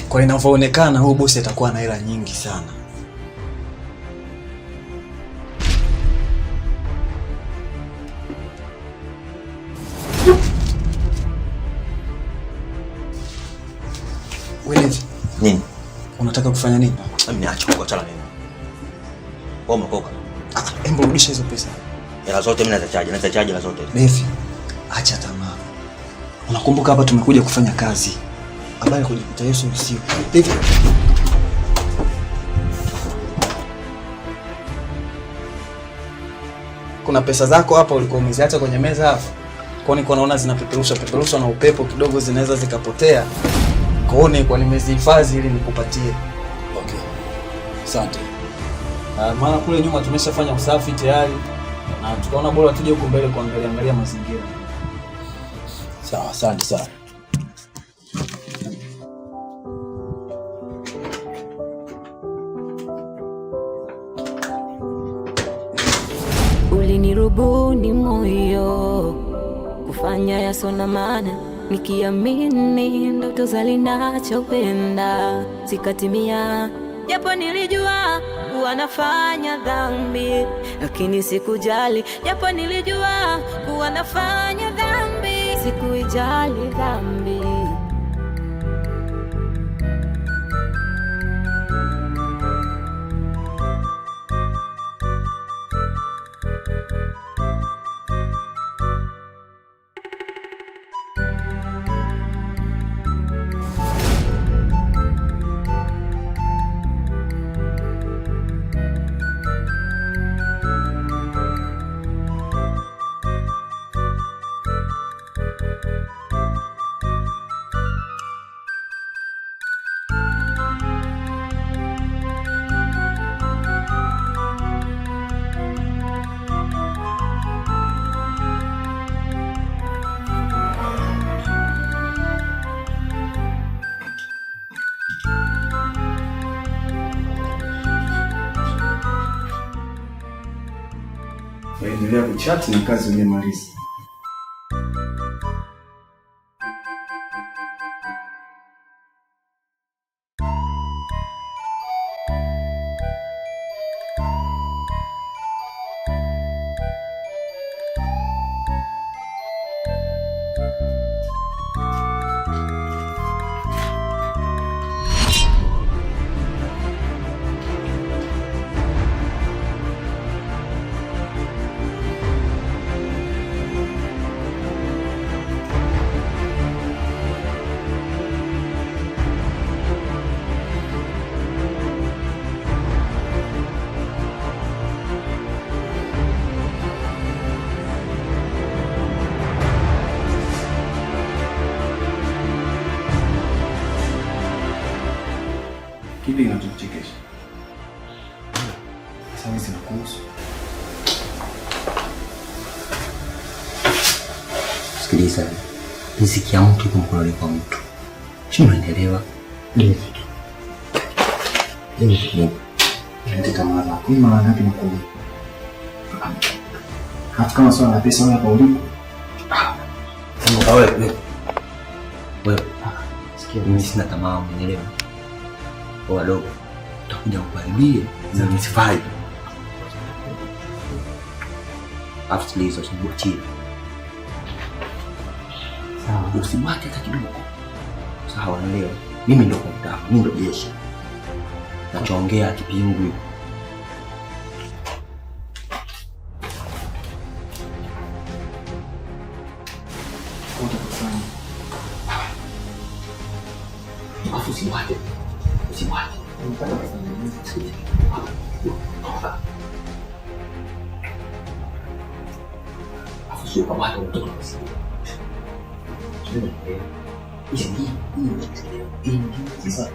Kwa inavyoonekana huyu bosi atakuwa na hela nyingi sana. Wewe nini? Unataka kufanya nini? Mimi niache kuachana nini? Wewe umekoka. Hebu rudisha hizo pesa. Hela zote mimi nazichaji hela zote. Devi, acha tamaa. Unakumbuka hapa tumekuja kufanya kazi. Habari kujikuta Yesu usiku. Devi. Kuna pesa zako hapa ulikuwa umeziacha kwenye meza hapo. Kwa nini naona zinapeperusha na upepo kidogo zinaweza zikapotea. Kwa nini kwa nimezihifadhi ili nikupatie. Okay. Asante. Maana kule nyuma tumeshafanya usafi tayari na tukaona bora tuje huko mbele kuangalia mazingira. Sawa, asante sana. Ulinirubuni moyo kufanya yasona maana, nikiamini ndoto zalinachopenda zikatimia. Japo nilijua kuwa nafanya dhambi, lakini sikujali. Japo nilijua kuwa nafanya dhambi, sikuijali dhambi. Endelea kuchat na kazi umemaliza. Kipi kinachokuchekesha? Sasa zinakuhusu. Sikiliza. Riziki ya mtu iko mkononi kwa mtu. Sio, unaelewa? Ndio. Ndio kama hakuna maana yake mkubwa. Hata kama swala la pesa hapa ulipo. Wewe. Sikia, mimi sina tamaa, unaelewa? Wadogo utakuja kuharibia na nisifai. After this usibutie. Sawa, usibate hata kidogo. Sawa, leo mimi ndo konta, mimi ndo jeshi. Nachoongea kipingwi. Afu usibate. Usimwache. Afu sio kama hata mtoto msikia. Sasa